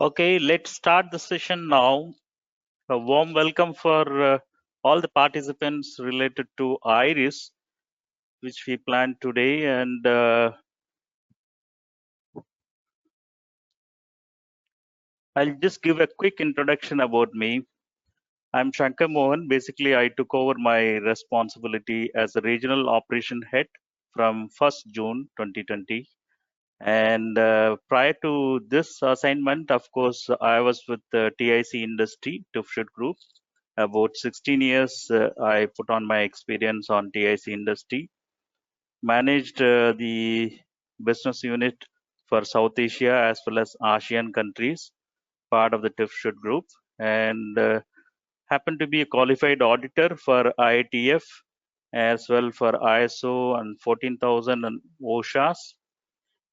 Okay, let's start the session now. A warm welcome for all the participants related to IRIS, which we planned today. And I'll just give a quick introduction about me. I'm Shankar Mohan. Basically, I took over my responsibility as a regional operation head from 1st June 2020. And prior to this assignment, of course, I was with TIC Industry, Tufshut Group. About 16 years, I put on my experience on TIC Industry, managed the business unit for South Asia as well as ASEAN countries, part of the Tufshut Group, and happened to be a qualified auditor for IITF as well for ISO and 14,000 and OSHAs,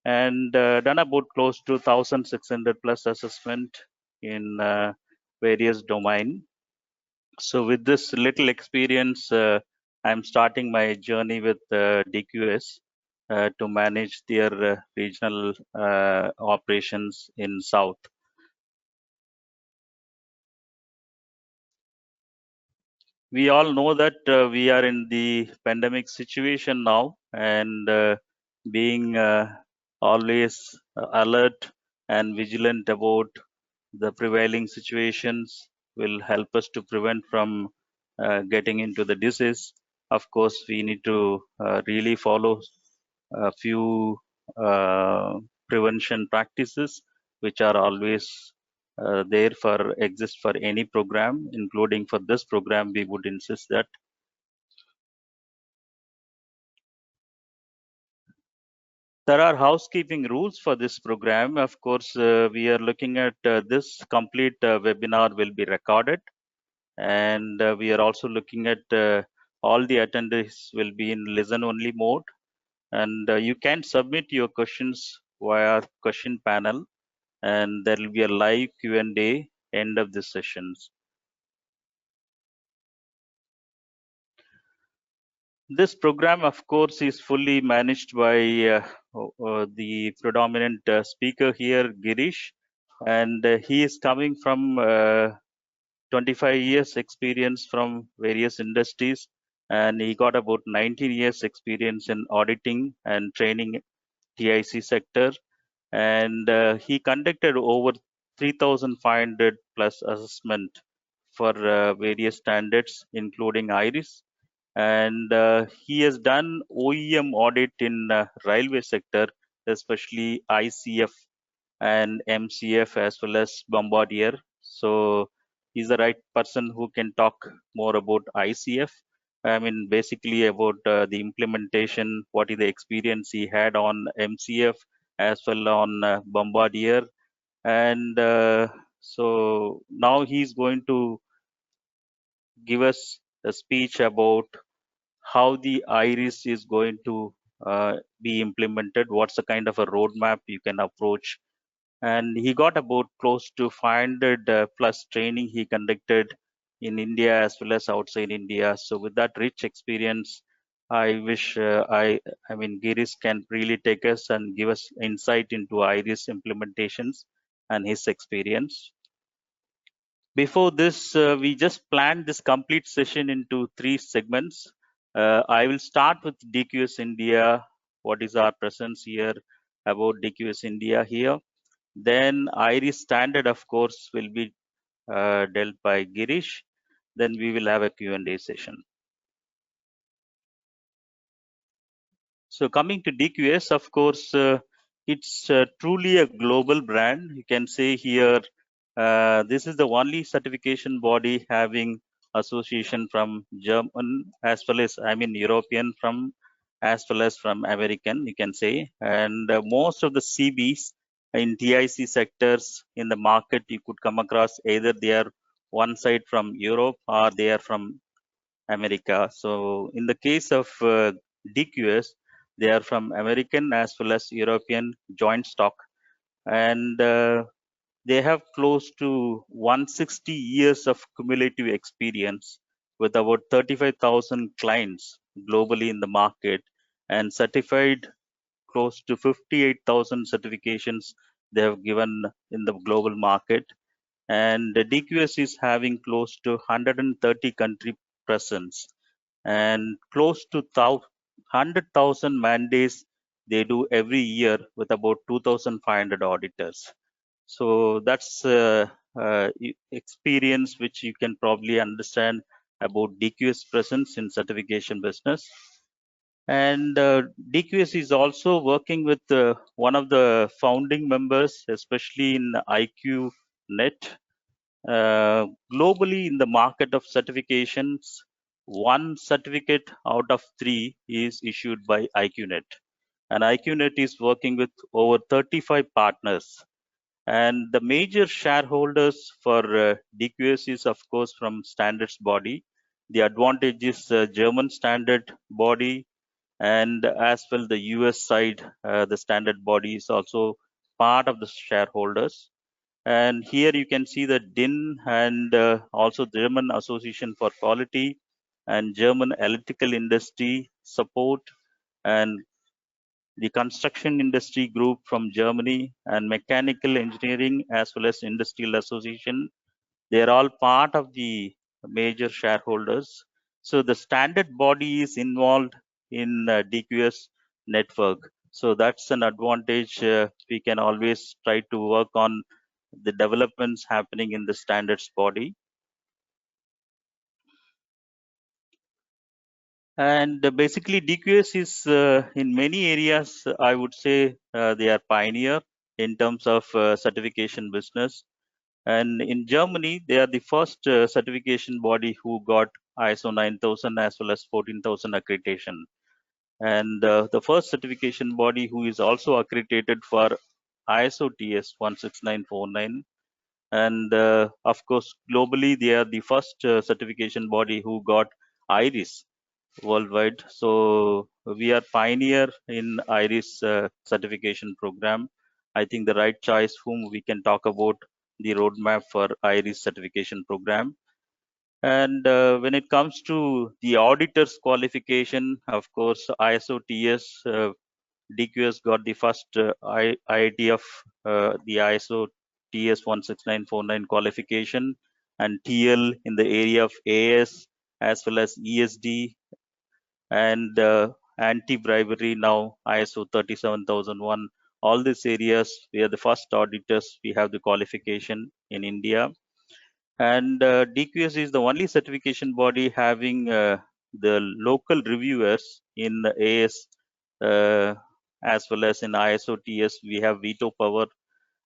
and done about close to 1,600 plus assessment in various domain. So with this little experience, I'm starting my journey with DQS to manage their regional operations in South. We all know that we are in the pandemic situation now, and being always alert and vigilant about the prevailing situations will help us to prevent from getting into the disease. Of course, we need to really follow a few prevention practices which are always there for exist for any program, including for this program. We would insist that there are housekeeping rules for this program. Of course, we are looking at this complete webinar will be recorded, and we are also looking at all the attendees will be in listen only mode, and you can submit your questions via question panel, and there will be a live Q&A end of the sessions. This program, of course, is fully managed by the predominant speaker here, Girish, and he is coming from 25 years experience from various industries, and he got about 19 years experience in auditing and training TIC sector, and he conducted over 3,500 plus assessment for various standards, including IRIS, and he has done OEM audit in railway sector, especially ICF and MCF as well as Bombardier. So he's the right person who can talk more about ICF. I mean, basically about the implementation, what is the experience he had on MCF as well on Bombardier. And so now he's going to give us a speech about how the IRIS is going to be implemented, what's the kind of a roadmap you can approach. And he got about close to 500 plus training he conducted in India as well as outside India. So with that rich experience, I wish I mean, Girish can really take us and give us insight into IRIS implementations and his experience. Before this, we just planned this complete session into 3 segments. I will start with DQS India. What is our presence here about DQS India here? Then IRIS standard, of course, will be dealt by Girish. Then we will have a Q&A session. So coming to DQS, of course, it's truly a global brand. You can say here, this is the only certification body having association from German as well as, I mean, European from as well as from American, you can say. And most of the CBs in TIC sectors in the market, you could come across either they are one side from Europe or they are from America. So in the case of DQS, they are from American as well as European joint stock, and they have close to 160 years of cumulative experience with about 35,000 clients globally in the market, and certified close to 58,000 certifications they have given in the global market. And the DQS is having close to 130 country presence and close to 100,000 mandates they do every year with about 2,500 auditors. So that's experience which you can probably understand about DQS presence in certification business. And DQS is also working with one of the founding members, especially in IQNet. Globally, in the market of certifications, one certificate out of three is issued by IQNet. And IQNet is working with over 35 partners. And the major shareholders for DQS is, of course, from standards body. The advantage is German standard body, and as well the US side, the standard body is also part of the shareholders. And here you can see the DIN and also German Association for Quality and German Electrical Industry Support and the Construction Industry Group from Germany and Mechanical Engineering as well as Industrial Association. They are all part of the major shareholders. So the standard body is involved in DQS network. So that's an advantage. We can always try to work on the developments happening in the standards body. And basically DQS is in many areas, I would say they are pioneer in terms of certification business. And in Germany, they are the first certification body who got ISO 9000 as well as 14,000 accreditation. And the first certification body who is also accredited for ISO TS 16949. And of course, globally, they are the first certification body who got IRIS worldwide. So we are pioneer in IRIS certification program. I think the right choice whom we can talk about the roadmap for IRIS certification program. And when it comes to the auditor's qualification, of course, ISO TS, DQS got the first IIT of the ISO TS 16949 qualification, and TL in the area of AS as well as ESD and anti-bribery, now ISO 37001. All these areas, we are the first auditors. We have the qualification in India. And DQS is the only certification body having the local reviewers in the AS as well as in ISO TS. We have veto power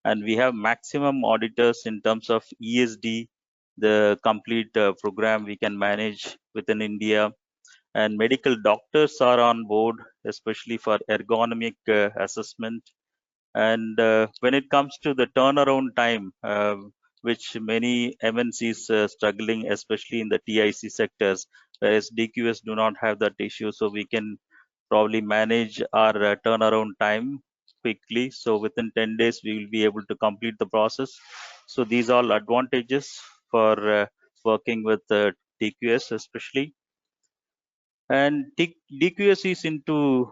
and we have maximum auditors in terms of ESD, the complete program we can manage within India. And medical doctors are on board, especially for ergonomic assessment. And when it comes to the turnaround time, which many MNCs struggling, especially in the TIC sectors, whereas DQS do not have that issue, so we can probably manage our turnaround time quickly. So within 10 days, we will be able to complete the process. So these are all advantages for working with DQS, especially. And DQS is into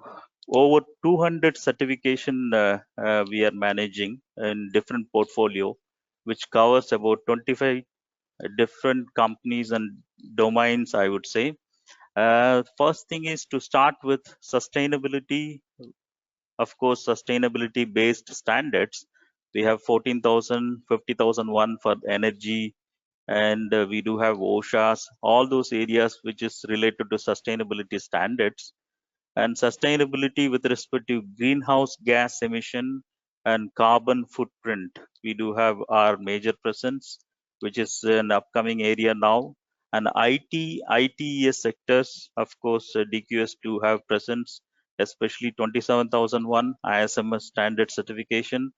over 200 certification we are managing in different portfolio, which covers about 25 different companies and domains, I would say. First thing is to start with sustainability. Of course, sustainability based standards. We have 14,000, 50,001 for energy, and we do have OSHAs, all those areas which is related to sustainability standards. And sustainability with respect to greenhouse gas emission and carbon footprint. We do have our major presence, which is an upcoming area now. And ITES sectors, of course, DQS do have presence, especially 27001 ISMS standard certification.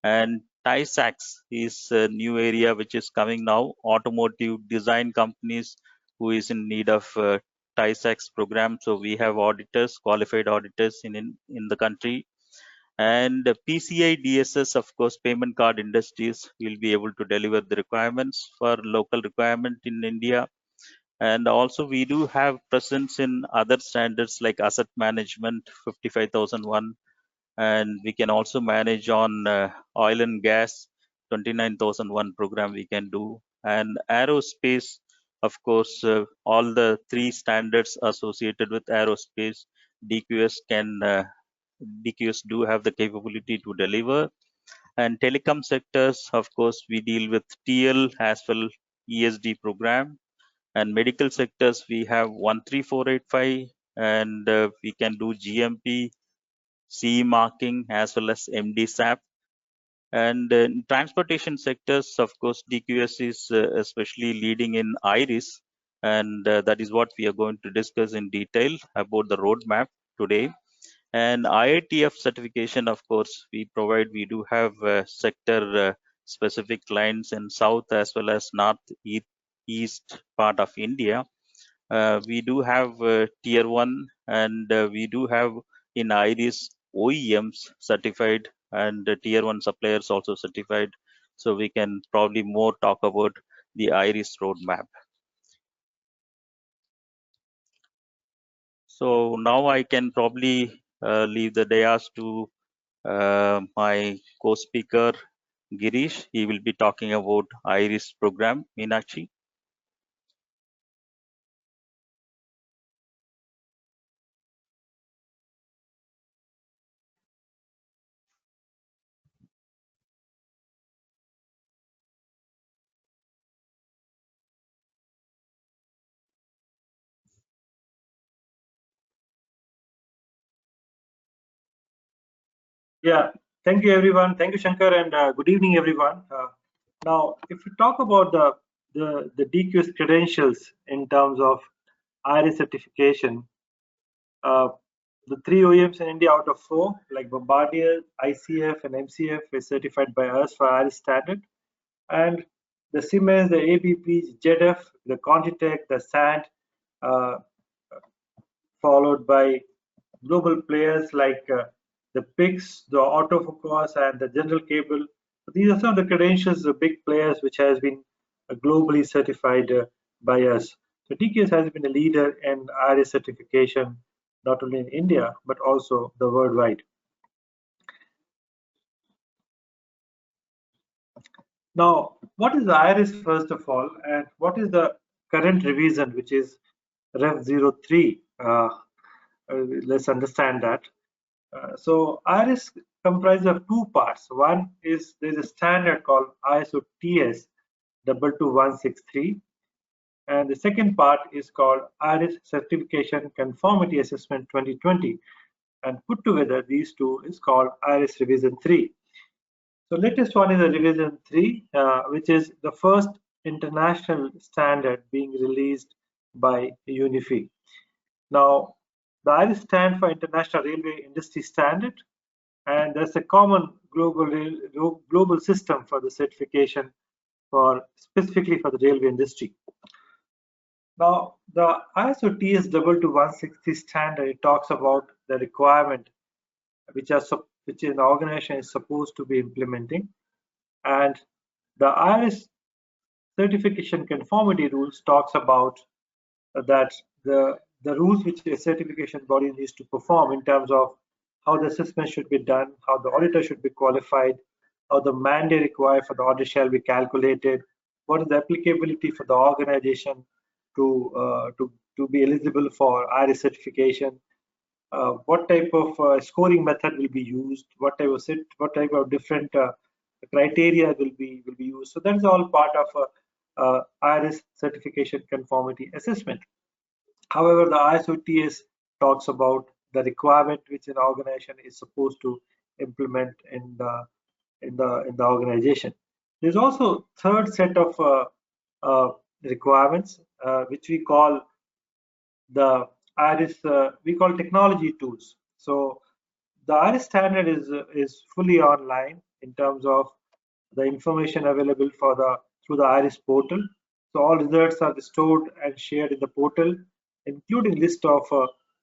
And TISAX is a new area which is coming now. Automotive design companies who is in need of TISAX program. So we have auditors, qualified auditors in the country. And PCI DSS, of course, payment card industries will be able to deliver the requirements for local requirement in India. And also we do have presence in other standards like asset management 55001 and we can also manage on oil and gas. 29001 program we can do, and aerospace, of course, all the three standards associated with aerospace. DQS can DQS do have the capability to deliver. And telecom sectors, of course, we deal with TL as well, ESD program. And medical sectors, we have 13485, and we can do GMP, CE marking, as well as MD SAP. And in transportation sectors, of course, DQS is especially leading in IRIS, and that is what we are going to discuss in detail about the roadmap today. And IATF certification, of course, we do have sector specific lines in south as well as north east part of India. We do have tier one, and we do have in IRIS OEMs certified, and tier one suppliers also certified. So we can probably more talk about the IRIS roadmap. So now I can probably leave the dais to my co-speaker Girish. He will be talking about IRIS program. Meenakshi. Yeah, thank you everyone. Thank you, Shankar, and good evening, everyone. Now, if we talk about the DQS credentials in terms of IRIS certification, uh, the three OEMs in India out of four, like Bombardier, ICF, and MCF, is certified by us for IRIS standard, and the Siemens, the ABP, ZF, the Contitech, the SAND, uh, followed by global players like the PIX, the Autofocus, and the General Cable. These are some of the credentials of big players which has been globally certified by us. So DQS has been a leader in IRIS certification, not only in India, but also the worldwide. Now, what is the IRIS first of all, and what is the current revision, which is Rev 03? Let's understand that. So IRIS comprises of two parts. One is there's a standard called ISO TS 22163, and the second part is called IRIS Certification Conformity Assessment 2020. And put together, these two is called IRIS Revision 3. So latest one is a Revision 3, which is the first international standard being released by UNIFE. Now, the IRIS stands for International Railway Industry Standard, and there's a common global system for the certification for specifically for the railway industry. Now, the ISO TS 22160 standard, it talks about the requirement which an organization is supposed to be implementing, and the IRIS certification conformity rules talks about that the rules which a certification body needs to perform in terms of how the assessment should be done, how the auditor should be qualified, how the mandate required for the audit shall be calculated, what is the applicability for the organization to be eligible for IRIS certification, what type of scoring method will be used, what type of different criteria will be used. So that's all part of IRIS certification conformity assessment. However, the ISO TS talks about the requirement which an organization is supposed to implement in the organization. There's also third set of requirements which we call the IRIS. We call technology tools. So the IRIS standard is fully online in terms of the information available for the through the IRIS portal. So all results are stored and shared in the portal, including list of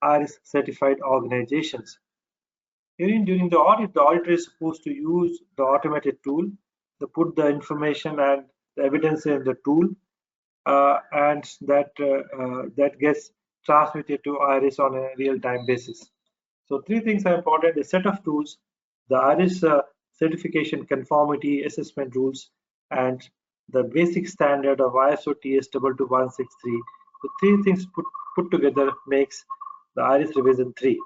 IRIS certified organizations. During the audit, the auditor is supposed to use the automated tool to put the information and the evidence in the tool, and that gets transmitted to IRIS on a real-time basis. So 3 things are important: the set of tools, the IRIS certification conformity assessment rules, and the basic standard of ISO TS 22163. The 3 things put together makes the IRIS revision 3.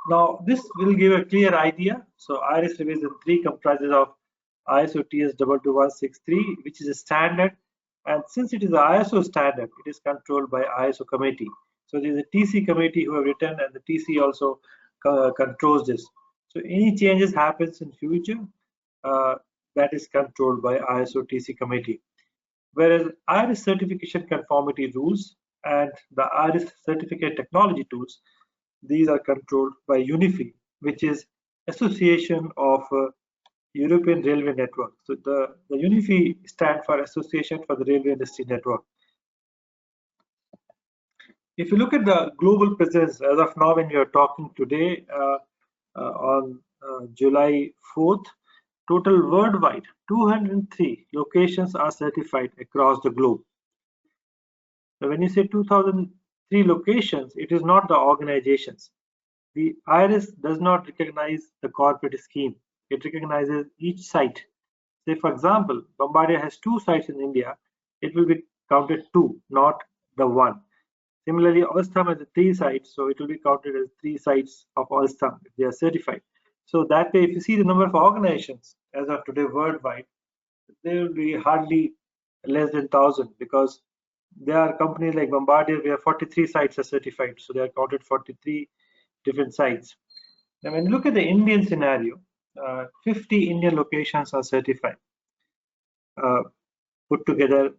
Now this will give a clear idea. So IRIS revision 3 comprises of ISO TS 22163, which is a standard, and since it is an ISO standard, it is controlled by ISO committee. So there is a TC committee who have written, and the TC also controls this. So any changes happens in future, uh, that is controlled by ISO TC committee. Whereas IRIS certification conformity rules and the IRIS certificate technology tools, these are controlled by UNIFE, which is Association of European Railway Network. So the UNIFE stand for Association for the Railway Industry Network. If you look at the global presence as of now, when we are talking today on July 4th, total worldwide 203 locations are certified across the globe. So when you say 2003 locations, it is not the organizations. The IRIS does not recognize the corporate scheme. It recognizes each site. Say, for example, Bombardier has 2 sites in India. It will be counted 2, not the 1. Similarly, Alstom has 3 sites, so it will be counted as 3 sites of Alstom if they are certified. So that way, if you see the number of organizations as of today worldwide, there will be hardly less than 1,000, because there are companies like Bombardier where 43 sites are certified, so they are counted 43 different sites. Now, when you look at the Indian scenario, 50 Indian locations are certified. Put together,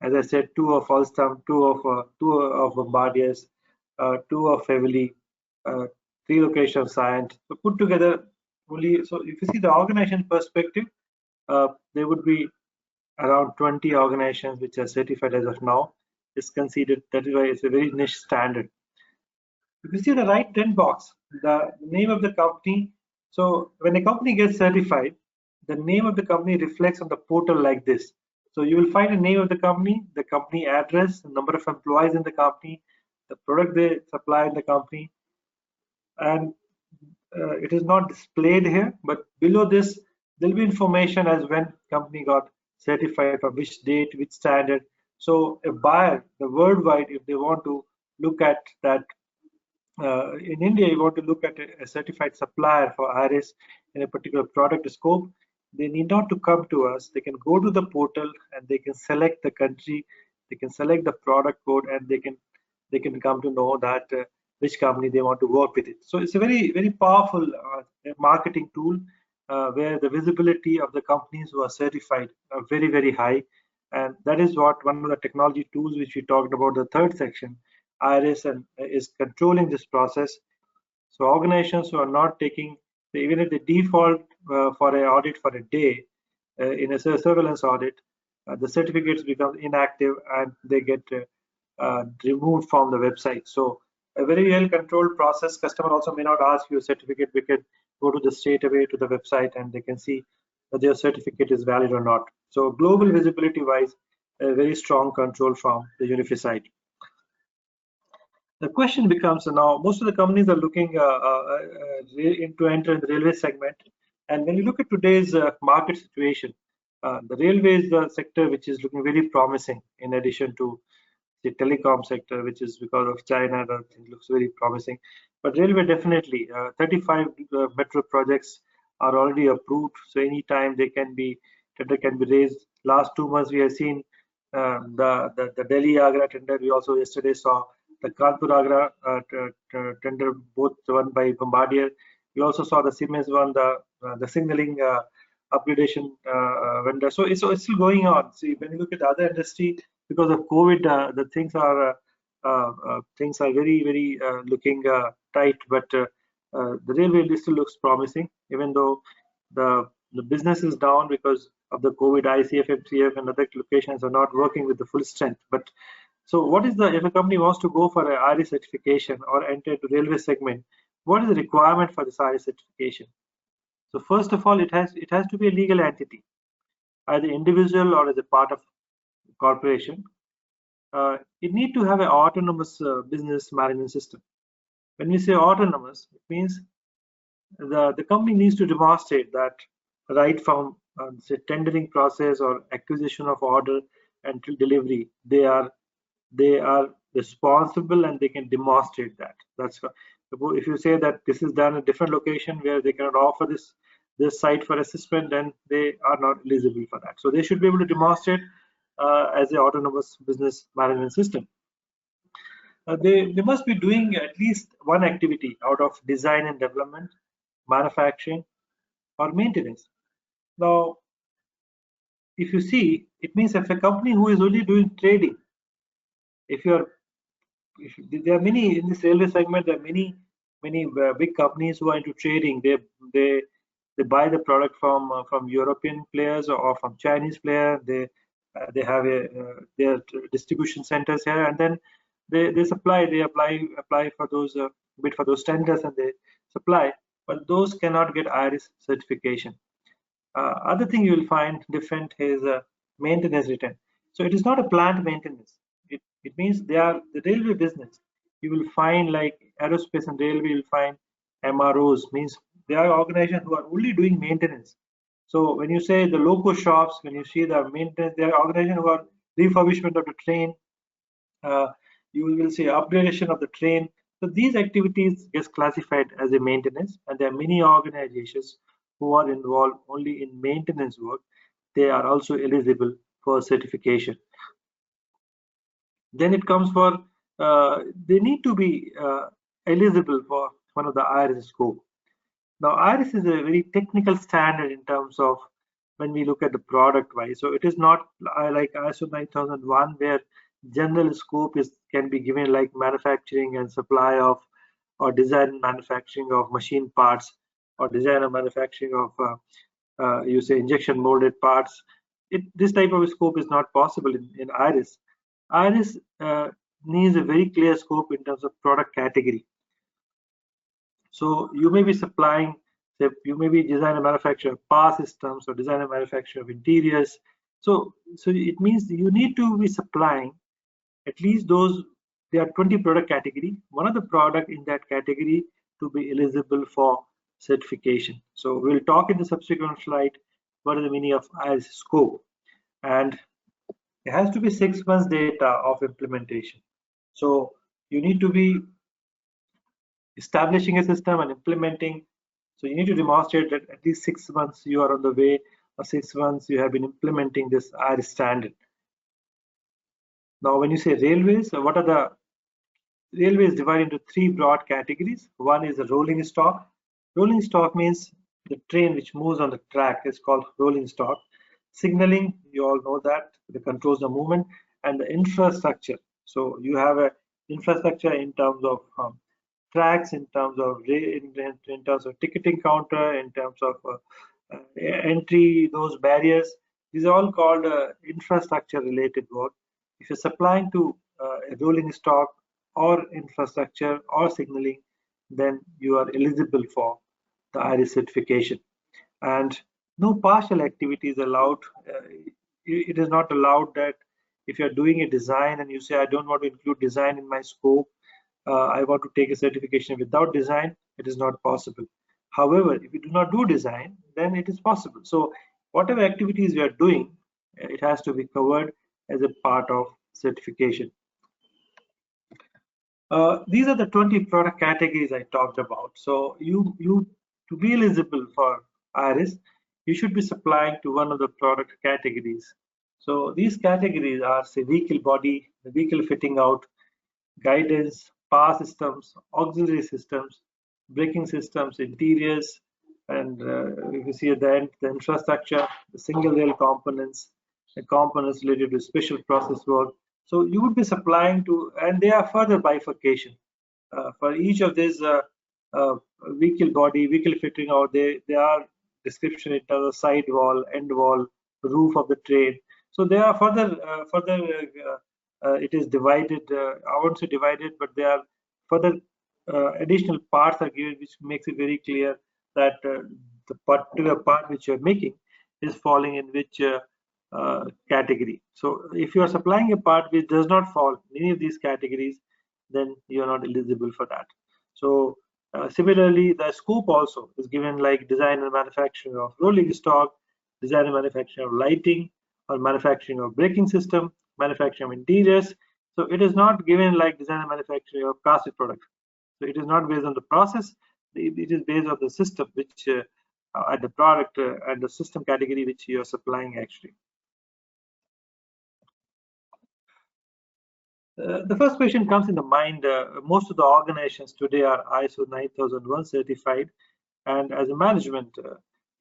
as I said, 2 of Alstom, 2 of Bombardier's, 2 of Heavily, 3 locations Cyient. So put together only. So if you see the organization perspective, there would be around 20 organizations which are certified as of now. Is considered, that is why it's a very niche standard. If you see the right trend box, the name of the company. So when a company gets certified, the name of the company reflects on the portal like this. So you will find the name of the company address, the number of employees in the company, the product they supply in the company, and it is not displayed here, but below this there will be information as when company got certified, from which date, which standard. So a buyer, the worldwide, if they want to look at that, in India, you want to look at a certified supplier for IRIS in a particular product scope, they need not to come to us. They can go to the portal and they can select the country, they can select the product code, and they can come to know that which company they want to work with it. So it's a very powerful marketing tool where the visibility of the companies who are certified are very high, and that is what one of the technology tools which we talked about the third section, IRIS, and is controlling this process. So organizations who are not taking, even if they default for an audit for a day in a surveillance audit, the certificates become inactive and they get removed from the website. So a very well controlled process. Customer also may not ask you a certificate. We can go to the straight away to the website and they can see that their certificate is valid or not. So global visibility wise, a very strong control from the UNIFE side. The question becomes now, most of the companies are looking to enter in the railway segment. And when you look at today's market situation, the railway is the sector which is looking very promising, in addition to the telecom sector, which is because of China, that looks very promising. But railway definitely, 35 metro projects are already approved. So anytime tender can be raised. Last 2 months we have seen the Delhi Agra tender. We also yesterday saw the Kanpur Agra tender, both won by Bombardier. We also saw the Siemens one, the signaling upgradation vendor. So it's still going on. See, when you look at the other industry, because of COVID, the things are very looking tight. But the railway still looks promising, even though the business is down because of the COVID. ICF, MCF, and other locations are not working with the full strength. But so what is if a company wants to go for a IRIS certification or enter the railway segment, what is the requirement for this IRIS certification? So first of all, it has to be a legal entity, either individual or as a part of corporation. it need to have an autonomous business management system. When we say autonomous, it means the company needs to demonstrate that right from say tendering process or acquisition of order until delivery, they are responsible and they can demonstrate that. That's if you say that this is done in a different location where they cannot offer this site for assessment, then they are not eligible for that. So they should be able to demonstrate as an autonomous business management system. They must be doing at least one activity out of design and development, manufacturing, or maintenance. Now, if you see, it means if a company who is only doing trading, there are many in this railway segment, there are many big companies who are into trading. They buy the product from European players or from Chinese players. They have their distribution centers here, and then they apply for those bid for those tenders, and they supply. But those cannot get IRIS certification. Other thing you will find different is maintenance return. So it is not a plant maintenance. It means they are the railway business. You will find like aerospace and railway, you will find MROs, means they are organizations who are only doing maintenance. So when you say the loco shops, when you see the maintenance, they are organizations who are refurbishment of the train. You will see upgradation of the train. So these activities get classified as a maintenance, and there are many organizations who are involved only in maintenance work. They are also eligible for certification. Then it comes for they need to be eligible for one of the IRIS scope. Now IRIS is a very technical standard in terms of when we look at the product wise. So it is not like ISO 9001 where general scope can be given like manufacturing and supply of or design and manufacturing of machine parts or design and manufacturing of you say injection molded parts. This type of scope is not possible in IRIS. IRIS needs a very clear scope in terms of product category. So you may be supplying, you may be design and manufacture of power systems or design and manufacture of interiors. So it means you need to be supplying at least those. There are 20 product category. One of the product in that category to be eligible for certification. So we'll talk in the subsequent slide what is the meaning of IRIS scope, and it has to be 6 months data of implementation. So you need to be establishing a system and implementing. So you need to demonstrate that at least 6 months you are on the way, or 6 months you have been implementing this IRIS standard. Now, when you say railways, what are the railways divided into 3 broad categories? One is the rolling stock. Rolling stock means the train which moves on the track is called rolling stock. Signaling, you all know that, it controls the movement, and the infrastructure. So you have a infrastructure in terms of tracks, in terms of ticketing counter, in terms of entry, those barriers. These are all called infrastructure related work. If you're supplying to a rolling stock or infrastructure or signaling, then you are eligible for the IRIS certification. And no partial activity is allowed. It is not allowed that if you're doing a design and you say, I don't want to include design in my scope, I want to take a certification without design, it is not possible. However, if you do not do design, then it is possible. So whatever activities we are doing, it has to be covered as a part of certification. These are the 20 product categories I talked about. So you to be eligible for IRIS, you should be supplying to one of the product categories. So these categories are, say, vehicle body, vehicle fitting out, guidance, power systems, auxiliary systems, braking systems, interiors, and if you see at the end, the infrastructure, the single rail components, the components related to special process work. So you would be supplying to, and they are further bifurcation. For each of these vehicle body, vehicle fitting out, they are description in terms of side wall, end wall, roof of the train. So they are further it is divided. I won't say divided, but there are further additional parts are given, which makes it very clear that the particular part which you are making is falling in which category. So if you are supplying a part which does not fall in any of these categories, then you are not eligible for that. So similarly, the scope also is given, like design and manufacturing of rolling stock, design and manufacturing of lighting, or manufacturing of braking system, manufacturing of interiors. So it is not given like design and manufacturing of plastic products. So it is not based on the process, it is based on the system, which at the product and the system category which you are supplying actually. The first question comes in the mind. Most of the organizations today are ISO 9001 certified, and as a management,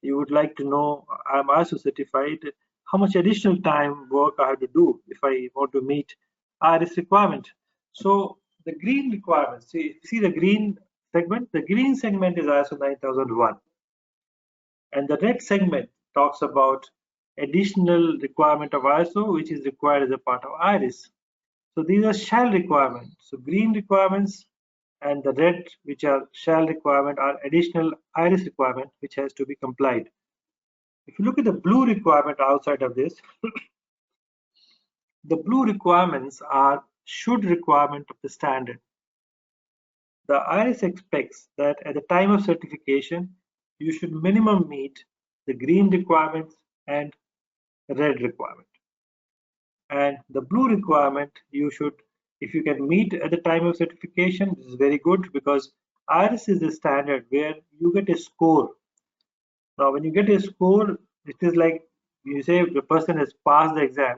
you would like to know, I'm ISO certified, how much additional time work I have to do if I want to meet IRIS requirement. So the green requirements, see the green segment? The green segment is ISO 9001, and the red segment talks about additional requirement of ISO, which is required as a part of IRIS. So these are shall requirements. So green requirements and the red, which are shall requirement, are additional IRIS requirement, which has to be complied. If you look at the blue requirement outside of this, the blue requirements are should requirement of the standard. The IRIS expects that at the time of certification, you should minimum meet the green requirements and red requirement. And the blue requirement, you should, if you can meet at the time of certification, this is very good, because IRIS is a standard where you get a score. Now when you get a score, it is like you say the person has passed the exam.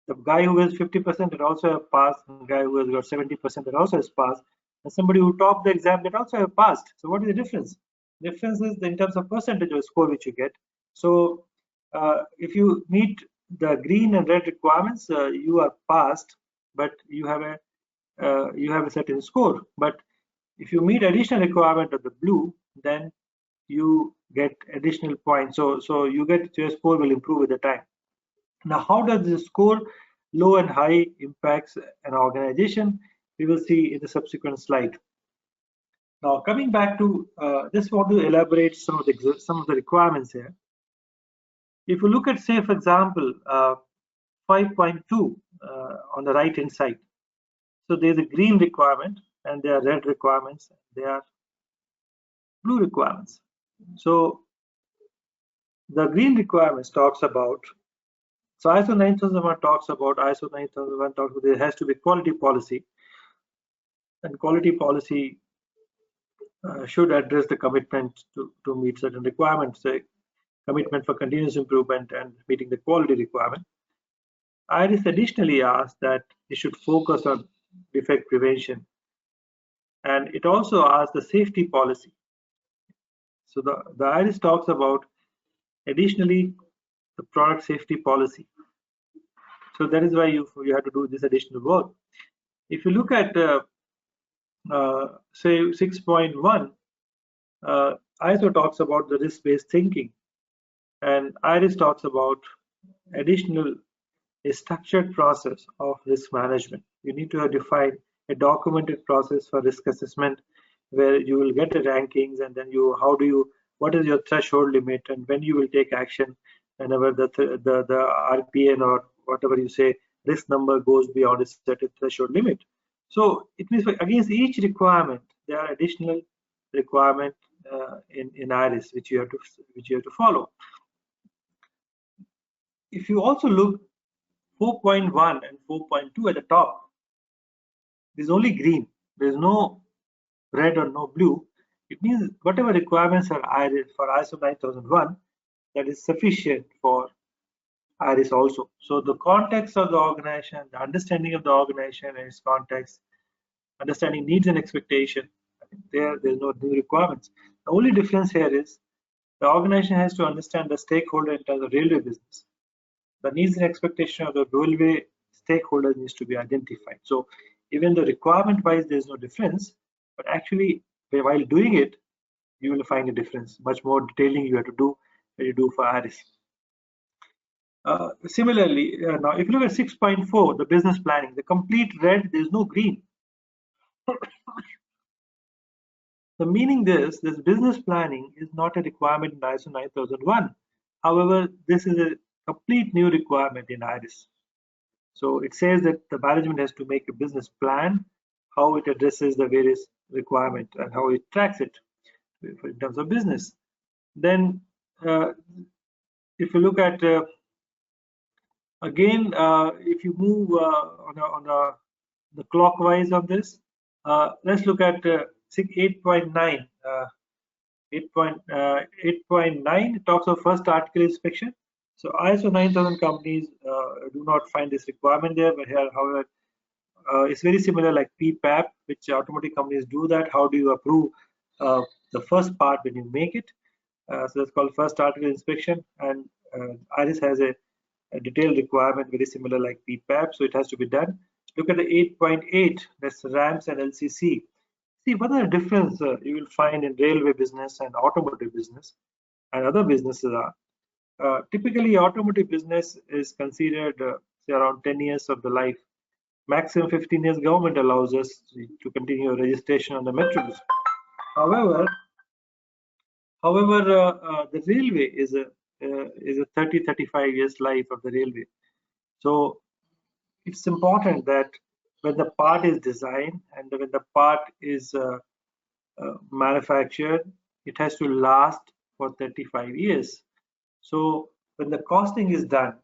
The guy who has 50% that also have passed, and the guy who has got 70% that also has passed, and somebody who topped the exam that also have passed. So what is the difference? The difference is in terms of percentage of score which you get. So if you meet the green and red requirements, you are passed, but you have a certain score. But if you meet additional requirement of the blue, then you get additional points. So you get, your score will improve with the time. Now, how does the score low and high impacts an organization? We will see in the subsequent slide. Now, coming back to just want to elaborate some of the requirements here. If you look at, say, for example, 5.2 on the right hand side. So there's a green requirement and there are red requirements, there are blue requirements. So the green requirements talks about, so ISO 9001 talks about, ISO 9001 talks about there has to be quality policy, and quality policy should address the commitment to meet certain requirements, say commitment for continuous improvement and meeting the quality requirement. IRIS additionally asks that it should focus on defect prevention, and it also asks the safety policy. So the IRIS talks about additionally the product safety policy. So that is why you have to do this additional work. If you look at say 6.1, ISO talks about the risk-based thinking, and IRIS talks about additional a structured process of risk management. You need to have defined a documented process for risk assessment, where you will get the rankings, and then what is your threshold limit, and when you will take action whenever the RPN or whatever you say risk number goes beyond a certain threshold limit. So it means against each requirement there are additional requirement in IRIS which you have to follow. If you also look 4.1 and 4.2 at the top, there's only green, there's no red or no blue. It means whatever requirements are IRIS for ISO 9001, that is sufficient for IRIS also. So the context of the organization, the understanding of the organization and its context, understanding needs and expectation, there's no new requirements. The only difference here is the organization has to understand the stakeholder in terms of railway business. The needs and expectation of the railway stakeholders needs to be identified. So even the requirement wise there's no difference, but actually while doing it you will find a difference. Much more detailing you have to do than you do for IRIS. Similarly, now if you look at 6.4, the business planning, the complete red, there's no green. The meaning this business planning is not a requirement in ISO 9001. However, this is a complete new requirement in IRIS. So it says that the management has to make a business plan, how it addresses the various requirements and how it tracks it in terms of business. Then if you look at again, if you move on the clockwise of this, let's look at 8.9. 8.9 talks of first article inspection. So ISO 9000 companies do not find this requirement there, but here, however, it's very similar like PPAP, which automotive companies do that. How do you approve the first part when you make it? So that's called first article inspection, and IRIS has a detailed requirement very similar like PPAP, so it has to be done. Look at the 8.8, that's RAMS and LCC. See what are the difference you will find in railway business and automotive business and other businesses are. Typically, automotive business is considered say around 10 years of the life. Maximum 15 years government allows us to continue registration on the metros. However, the railway is a 30-35 years life of the railway. So it's important that when the part is designed and when the part is manufactured, it has to last for 35 years. So when the costing is done,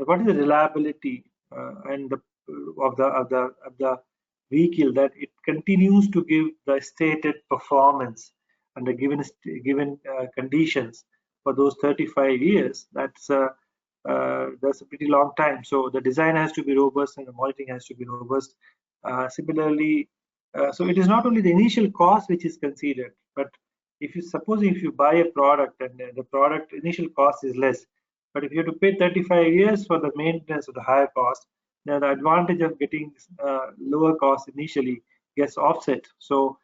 what is the reliability and of the vehicle, that it continues to give the stated performance under given conditions for those 35 years? That's a pretty long time. So the design has to be robust and the monitoring has to be robust. Similarly, so it is not only the initial cost which is considered, but if you buy a product and the product initial cost is less, but if you have to pay 35 years for the maintenance of the higher cost, then the advantage of getting lower cost initially gets offset. So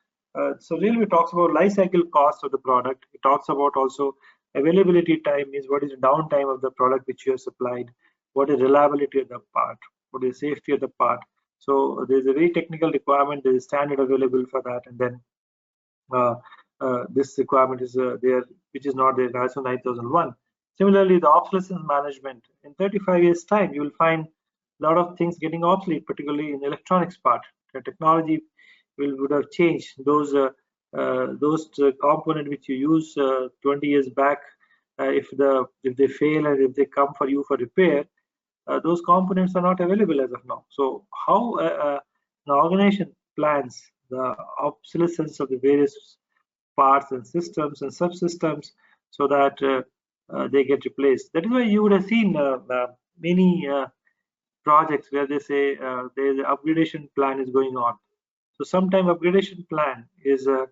railway talks about life cycle cost of the product. It talks about also availability time, means what is the downtime of the product which you have supplied, what is reliability of the part, what is safety of the part. So there's a very technical requirement, there is standard available for that, and then this requirement is there, which is not there in ISO 9001. Similarly, the obsolescence management. In 35 years' time, you will find a lot of things getting obsolete, particularly in the electronics part. The technology would have changed. Those components which you use 20 years back, if they fail and if they come for you for repair, those components are not available as of now. So how the organization plans the obsolescence of the various parts and systems and subsystems so that they get replaced. That is why you would have seen many projects where they say there's an upgradation plan is going on. So sometimes upgradation plan is to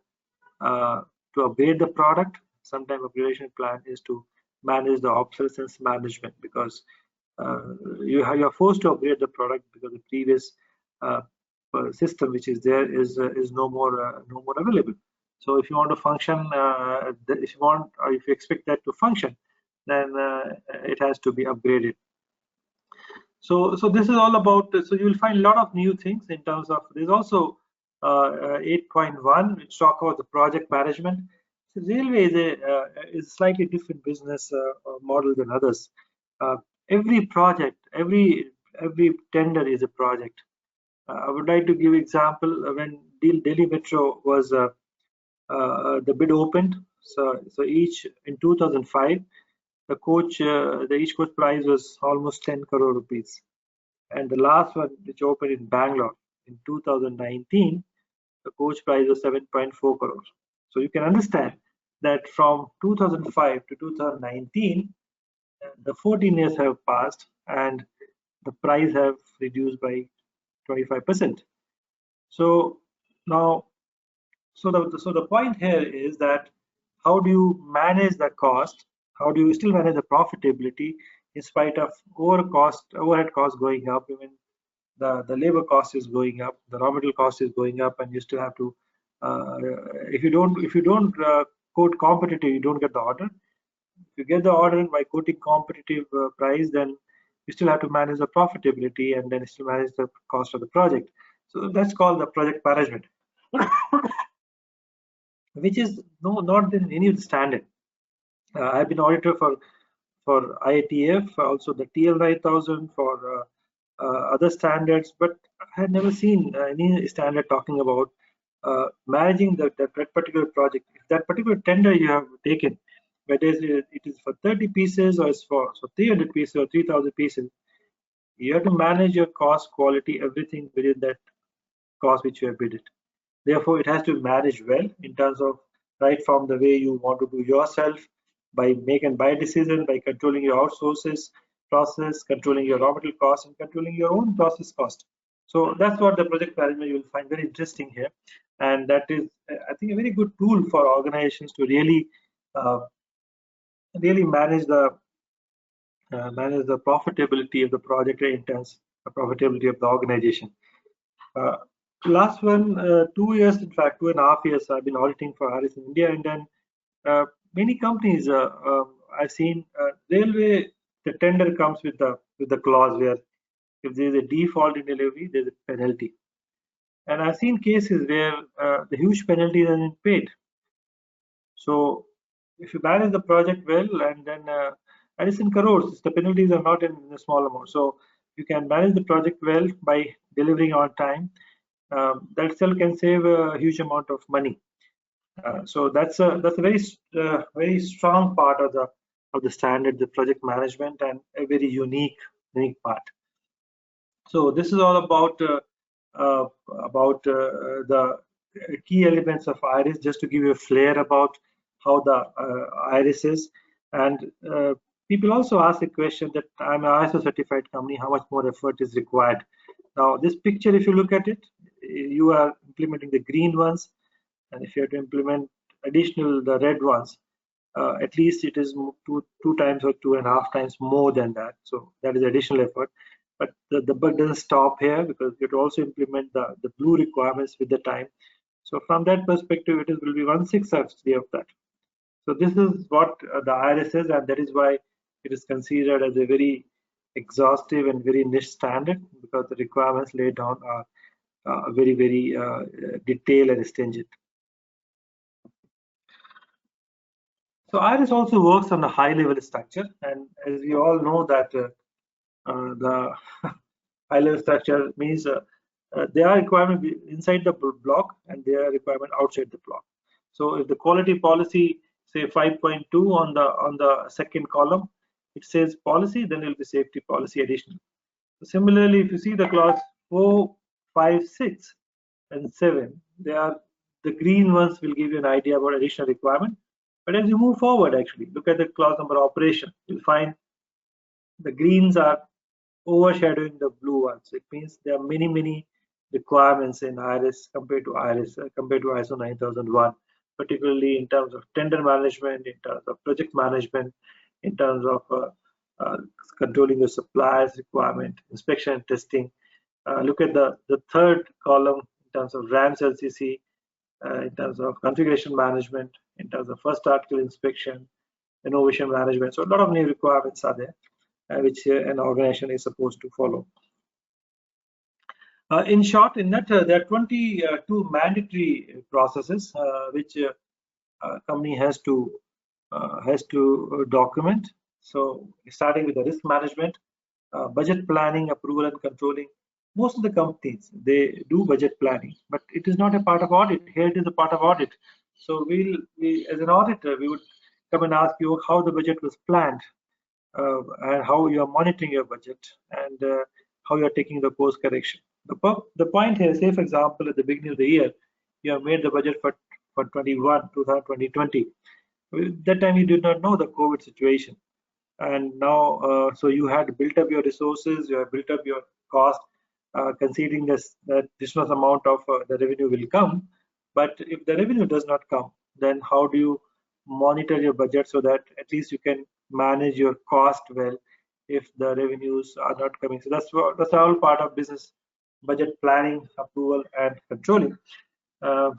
upgrade the product. Sometimes upgradation plan is to manage the obsolescence management, because you're forced to upgrade the product because the previous system which is there is no more available. So if you want to function, if you expect that to function, then it has to be upgraded. So this is all about. So you will find a lot of new things in terms of. There's also 8.1, which talk about the project management. So railway is a slightly different business model than others. Every project, every tender is a project. I would like to give example when Delhi Metro was the bid opened. So each in 2005, each coach price was almost 10 crore rupees, and the last one which opened in Bangalore in 2019, the coach price was 7.4 crores. So you can understand that from 2005 to 2019, the 14 years have passed and the price have reduced by 25%. So now, so the point here is that how do you manage the cost? How do you still manage the profitability in spite of overhead costs going up? Even the labor cost is going up, the raw material cost is going up, and you still have to. If you don't quote competitive, you don't get the order. If you get the order by quoting competitive price, then you still have to manage the profitability and then still manage the cost of the project. So that's called the project management, which is not in any of the standard. I've been auditor for for IATF, also the TL 9000 for other standards, but I had never seen any standard talking about managing that particular project. If that particular tender you have taken, whether it is for 30 pieces or it's for 300 pieces or 3000 pieces, you have to manage your cost, quality, everything within that cost which you have bid it. Therefore, it has to be managed well in terms of right from the way you want to do yourself, by make and buy decision, by controlling your outsources process, controlling your raw material cost, and controlling your own process cost. So that's what the project management you will find very interesting here, and that is, I think, a very good tool for organizations to really manage the profitability of the project in terms of profitability of the organization. Last one, 2 years, in fact, 2.5 years, I've been auditing for Harris in India, and then many companies I've seen railway, the tender comes with the clause where if there is a default in delivery, there's a penalty, and I've seen cases where the huge penalty has been paid. So if you manage the project well, and then and it's in crores, the penalties are not in a small amount. So you can manage the project well by delivering on time. That itself can save a huge amount of money. So that's a very strong part of the standard, the project management, and a very unique part. So this is all about the key elements of IRIS, just to give you a flair about how the IRIS is. And people also ask a question that I'm an ISO certified company, how much more effort is required? Now this picture, if you look at it, you are implementing the green ones, and if you have to implement the red ones, at least it is two times or 2.5 times more than that. So that is additional effort. But the bug doesn't stop here, because you have to also implement the blue requirements with the time. So from that perspective, it will be 1/6 actually of that. So this is what the IRS is, and that is why it is considered as a very exhaustive and very niche standard, because the requirements laid down are very detailed and stringent. So IRIS also works on a high level structure, and as we all know that the high level structure means there are requirements inside the block and there are requirements outside the block. So if the quality policy, say 5.2 on the second column, it says policy, then it will be safety policy additional. So similarly, if you see the clause 4, 5, 6, and 7, the green ones will give you an idea about additional requirement. But as you move forward, actually, look at the clause number operation, you'll find the greens are overshadowing the blue ones. It means there are many requirements in IRIS compared to ISO 9001, particularly in terms of tender management, in terms of project management, in terms of controlling the suppliers requirement, inspection and testing. Look at the third column in terms of RAMS LCC, in terms of configuration management, in terms of first article inspection, innovation management. So a lot of new requirements are there, which an organization is supposed to follow. In short, in that there are 22 mandatory processes which a company has to document. So starting with the risk management, budget planning, approval and controlling. Most of the companies, they do budget planning, but it is not a part of audit. Here it is a part of audit. So we as an auditor, we would come and ask you how the budget was planned, and how you are monitoring your budget, and how you are taking the course correction. The point here, say for example, at the beginning of the year, you have made the budget for 2020. That time you did not know the COVID situation, and now so you had built up your resources, you have built up your cost, considering this that additional amount of the revenue will come. But if the revenue does not come, then how do you monitor your budget so that at least you can manage your cost well if the revenues are not coming? So that's all part of business budget planning, approval and controlling.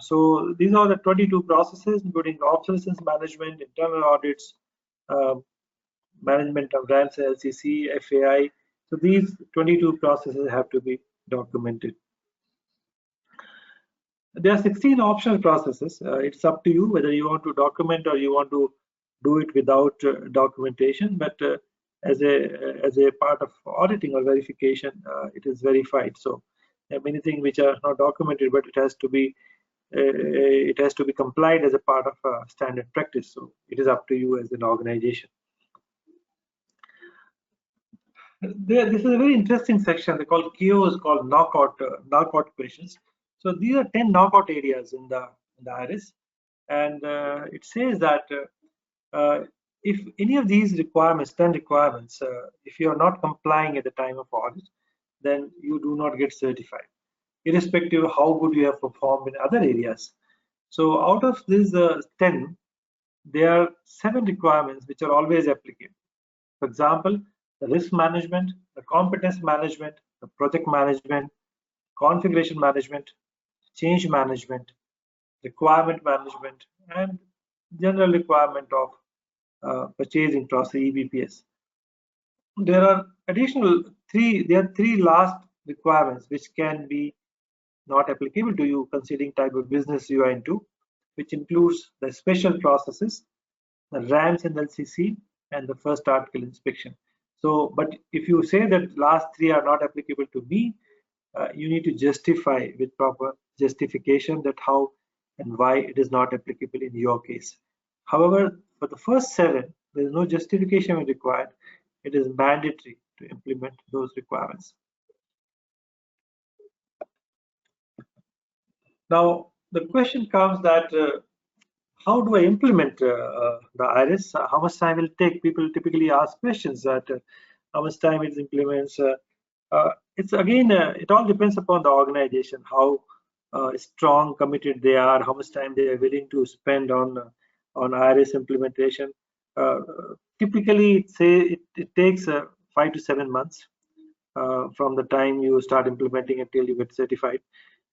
So these are the 22 processes, including obsolescence management, internal audits, management of RAMS, LCC, FAI. So these 22 processes have to be documented. There are 16 optional processes. It's up to you whether you want to document or you want to do it without documentation, but as a part of auditing or verification, it is verified. So there are many things which are not documented, but it has to be complied as a part of standard practice. So it is up to you as an organization. This is a very interesting section. They call KOs, called knockout questions. So these are 10 knockout areas in the IRIS, and it says that if any of these requirements, 10 requirements, if you are not complying at the time of audit, then you do not get certified, irrespective of how good you have performed in other areas. So out of these 10, there are 7 requirements which are always applicable. For example, the risk management, the competence management, the project management, configuration management, change management, requirement management, and general requirement of purchasing process, EBPS. There are three last requirements which can be not applicable to you considering type of business you are into, which includes the special processes, the RAMs and LCC, and the first article inspection. So, but if you say that last 3 are not applicable to me, you need to justify with proper justification that how and why it is not applicable in your case. However, for the first 7, there is no justification required. It is mandatory to implement those requirements. Now, the question comes that how do I implement the IRIS? How much time will it take? People typically ask questions that how much time it implements. It's again, it all depends upon the organization, how strong, committed they are, how much time they are willing to spend on IRIS implementation. Typically, it takes 5 to 7 months from the time you start implementing until you get certified,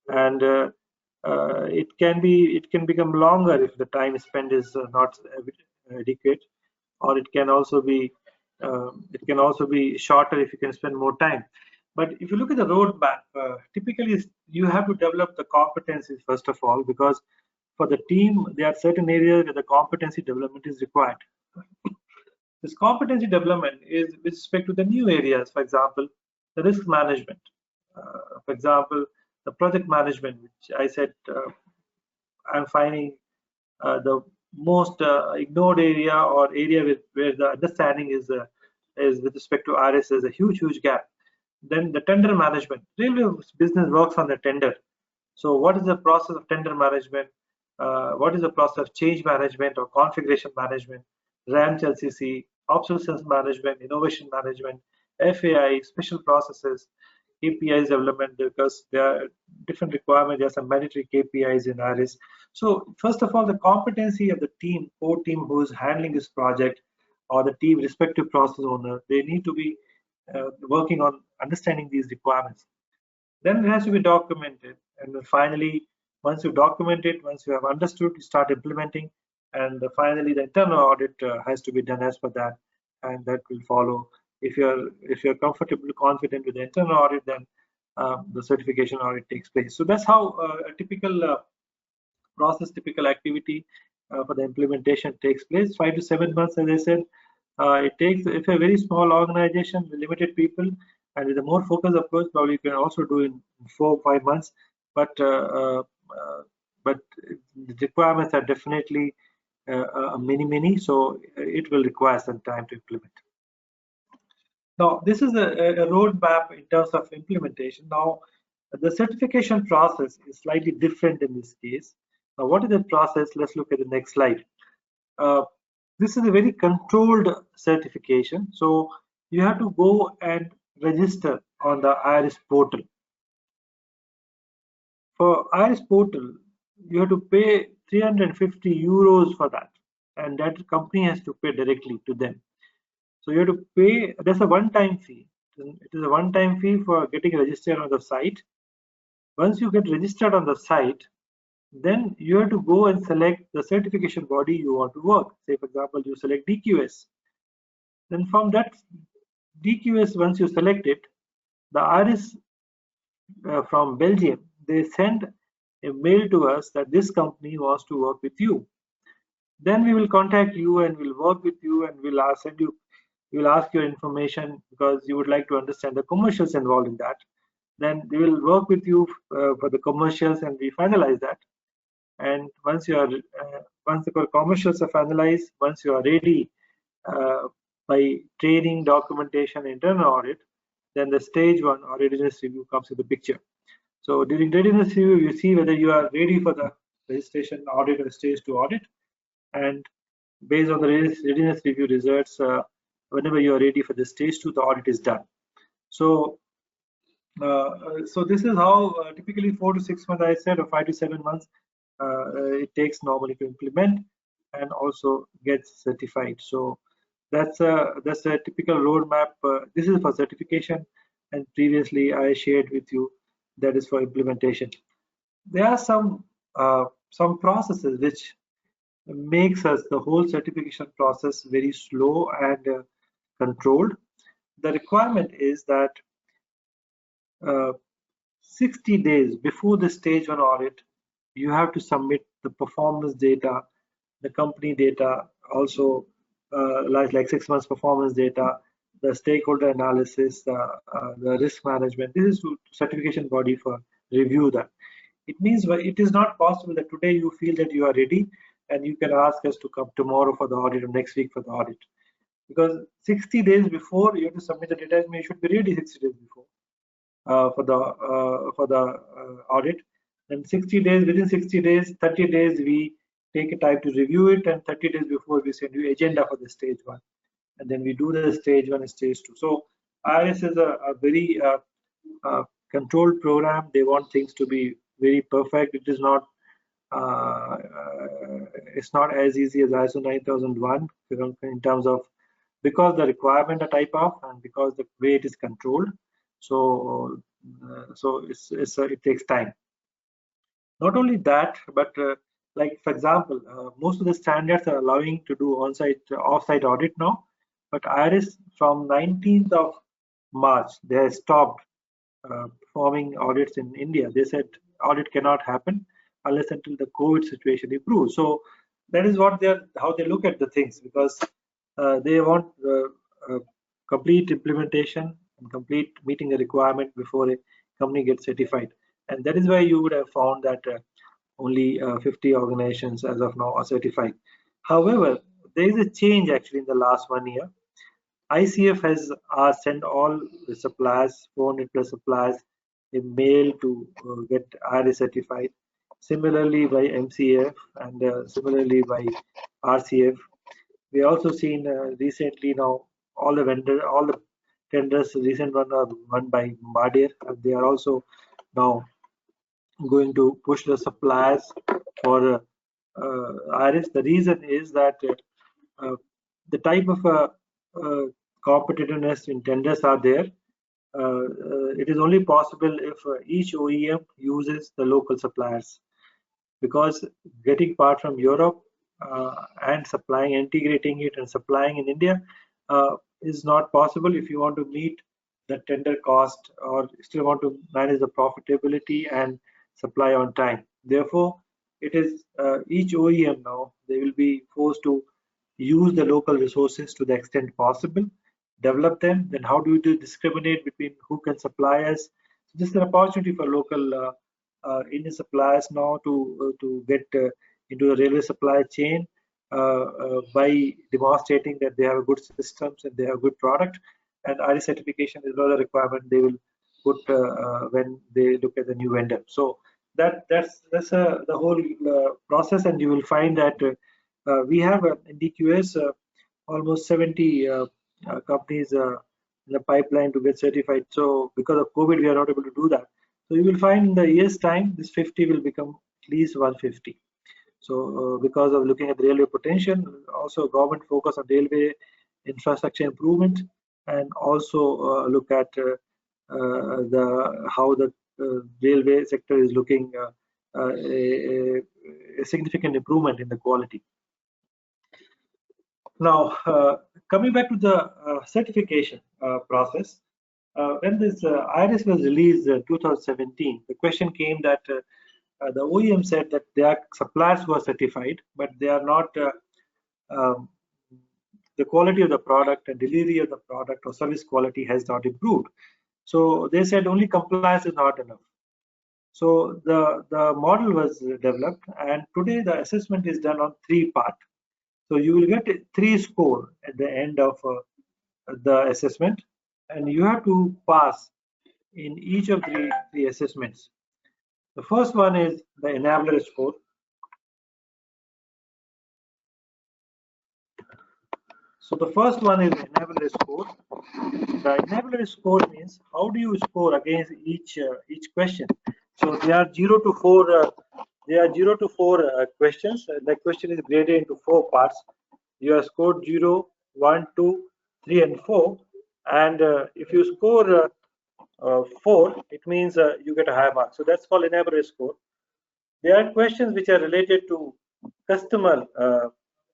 and it can become longer if the time spent is not adequate, or it can also be shorter if you can spend more time. But if you look at the roadmap, typically you have to develop the competencies first of all, because for the team there are certain areas where the competency development is required. This competency development is with respect to the new areas, for example, the risk management, for example, the project management, which I said I'm finding the most ignored area, or area where the understanding is with respect to IRIS is a huge gap. Then the tender management. Railway business works on the tender. So what is the process of tender management? What is the process of change management or configuration management? RAMs, LCC, obsolescence management, innovation management, FAI, special processes, KPIs development, because there are different requirements. There are some mandatory KPIs in IRIS. So first of all, the competency of the team, core team who is handling this project, or the team respective process owner, they need to be working on understanding these requirements. Then it has to be documented, and then finally, once you document it, once you have understood, you start implementing, and finally the internal audit has to be done as per that, and that will follow. If you're comfortable, confident with the internal audit, then the certification audit takes place. So that's how a typical process, typical activity for the implementation takes place. 5 to 7 months, as I said. It takes, if a very small organization with limited people and with a more focused approach, probably you can also do in 4 or 5 months. But the requirements are definitely many, so it will require some time to implement. Now, this is a roadmap in terms of implementation. Now, the certification process is slightly different in this case. Now, what is the process? Let's look at the next slide. This is a very controlled certification. So you have to go and register on the IRIS portal. For IRIS portal, you have to pay 350 euros for that, and that company has to pay directly to them. So you have to pay, that's a one-time fee. It is a one-time fee for getting registered on the site. Once you get registered on the site, then you have to go and select the certification body you want to work. Say, for example, you select DQS. Then from that DQS, once you select it, the IRIS from Belgium, they send a mail to us that this company wants to work with you. Then we will contact you and we'll work with you, and we'll send you, we will ask your information because you would like to understand the commercials involved in that. Then we will work with you for the commercials, and we finalize that. And once you are once the commercials are finalized, once you are ready uh, by training, documentation, internal audit, then the stage 1 or readiness review comes into the picture. So during readiness review, you see whether you are ready for the registration audit or stage 2 audit, and based on the readiness review results, whenever you are ready for the stage 2, the audit is done. So so this is how typically 4 to 6 months, I said, or 5 to 7 months it takes normally to implement and also get certified. So that's a typical roadmap. This is for certification, and previously I shared with you that is for implementation. There are some processes which makes us the whole certification process very slow and controlled. The requirement is that 60 days before the stage 1 audit, you have to submit the performance data, the company data, also like 6 months performance data, the stakeholder analysis, the risk management. This is to certification body for review that. It means it is not possible that today you feel that you are ready and you can ask us to come tomorrow for the audit or next week for the audit. Because 60 days before you have to submit the data, you should be ready 60 days before for the audit. And 60 days, within 60 days, 30 days, we take a time to review it, and 30 days before we send you agenda for the stage 1, and then we do the stage 1 and stage 2. So IRS is a very controlled program. They want things to be very perfect. It is not it's not as easy as ISO 9001 in terms of, because the requirement are type of and because the way it is controlled. So it takes time. Not only that, but like for example, most of the standards are allowing to do on-site, off-site audit now, but IRS from 19th of March they have stopped performing audits in India. They said audit cannot happen unless until the COVID situation improves. So that is what how they look at the things, because they want complete implementation and complete meeting the requirement before a company gets certified. And that is why you would have found that only 50 organizations as of now are certified. However, there is a change actually in the last 1 year. ICF has sent all the suppliers, 400 plus suppliers, a mail to get IRS certified. Similarly by MCF and similarly by RCF. We also seen recently now all the tenders, recent one are won by Bombardier, and they are also now going to push the suppliers for IRS. The reason is that the type of competitiveness in tenders are there. It is only possible if each OEM uses the local suppliers, because getting part from Europe and supplying, integrating it and supplying in India is not possible if you want to meet the tender cost or still want to manage the profitability and supply on time. Therefore, it is each OEM now, they will be forced to use the local resources to the extent possible, develop them. Then how do you discriminate between who can supply us? So this is an opportunity for local Indian suppliers now to get into the railway supply chain by demonstrating that they have good systems and they have good product. And IRS certification is another requirement they will put when they look at the new vendor. So that's the whole process, and you will find that we have in DQS almost 70 companies in the pipeline to get certified. So because of COVID, we are not able to do that. So you will find in the year's time, this 50 will become at least 150. So because of looking at the railway potential, also government focus on railway infrastructure improvement, and also look at how the railway sector is looking a significant improvement in the quality. Now, coming back to the certification process, when this IRS was released in 2017, the question came that the OEM said that there are suppliers who are certified, but they are not the quality of the product and delivery of the product or service quality has not improved. So they said only compliance is not enough. So the model was developed, and today the assessment is done on 3 parts. So you will get 3 score at the end of the assessment, and you have to pass in each of the assessments. The first one is the enabler score. So the first one is enabler score. The enabler score means how do you score against each question. So there are 0 to 4. There are 0 to 4 questions. The question is graded into 4 parts. You have scored 0, 1, 2, 3, and 4. And if you score 4, it means you get a high mark. So that's called enabler score. There are questions which are related to customer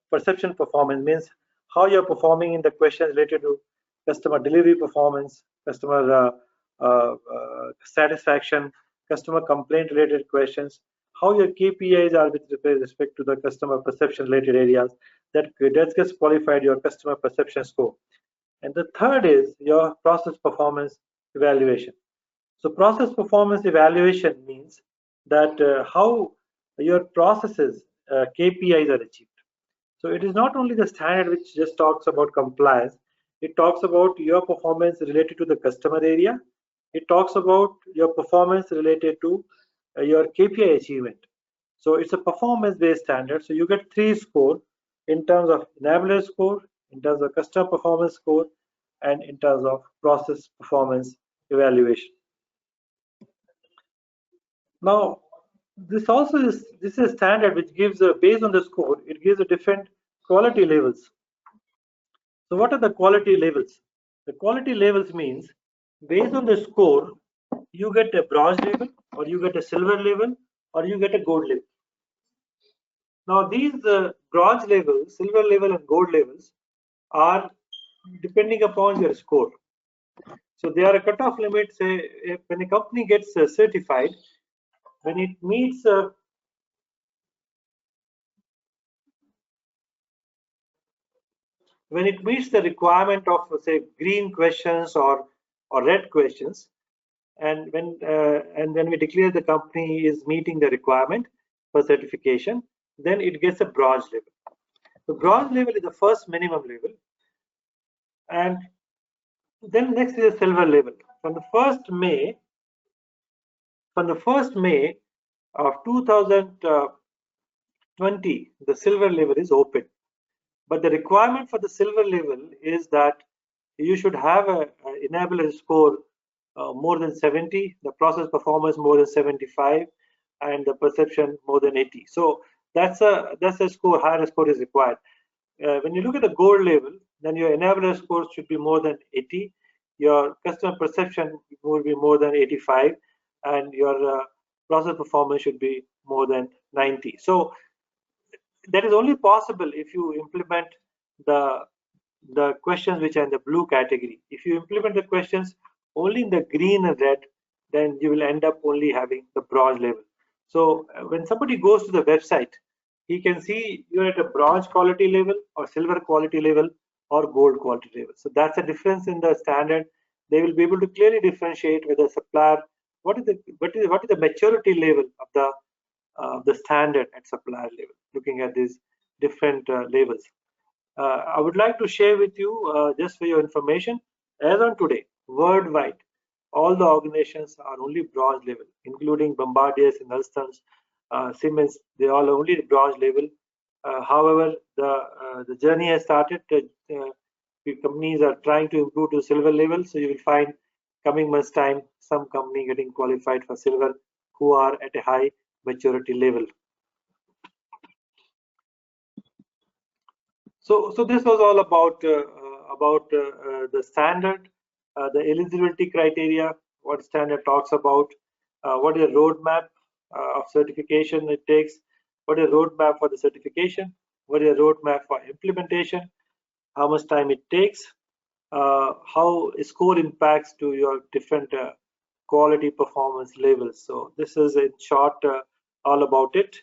perception performance, means how you're performing in the questions related to customer delivery performance, customer satisfaction, customer complaint related questions, how your KPIs are with respect to the customer perception related areas. That gets qualified your customer perception score. And the third is your process performance evaluation. So process performance evaluation means that how your processes KPIs are achieved. So it is not only the standard which just talks about compliance, it talks about your performance related to the customer area, it talks about your performance related to your KPI achievement. So it's a performance based standard. So you get 3 score in terms of enabler score, in terms of customer performance score, and in terms of process performance evaluation. Now, this is a standard which gives based on the score, it gives a different quality levels. So what are the quality levels? The quality levels means based on the score, you get a bronze level, or you get a silver level, or you get a gold level. Now these bronze level, silver level, and gold levels are depending upon your score. So there are a cutoff limit. Say when a company gets certified, when it meets the requirement of say green questions or red questions, and when we declare the company is meeting the requirement for certification, then it gets a bronze level. The bronze level is the first minimum level, and then next is a silver level. From the 1st May of 2020, the silver level is open. But the requirement for the silver level is that you should have a enabler score more than 70, the process performance more than 75, and the perception more than 80. So that's a score. Higher score is required. When you look at the gold level, then your enabler score should be more than 80. Your customer perception will be more than 85, and your process performance should be more than 90. So that is only possible if you implement the questions which are in the blue category. If you implement the questions only in the green and red, then you will end up only having the bronze level. So when somebody goes to the website, he can see you're at a bronze quality level, or silver quality level, or gold quality level. So that's a difference in the standard. They will be able to clearly differentiate whether supplier, what is the maturity level of the standard at supplier level, looking at these different levels. I would like to share with you, just for your information, as on today, worldwide, all the organizations are only bronze level, including Bombardiers and Alstom's, Siemens. They all only bronze level. However, the journey has started. The companies are trying to improve to silver level. So you will find coming months time some company getting qualified for silver who are at a high maturity level. So this was all about the standard, the eligibility criteria, what standard talks about, what is the roadmap of certification it takes, what is the roadmap for the certification, what is the roadmap for implementation, how much time it takes, how a score impacts to your different quality performance levels. So this is in short all about it.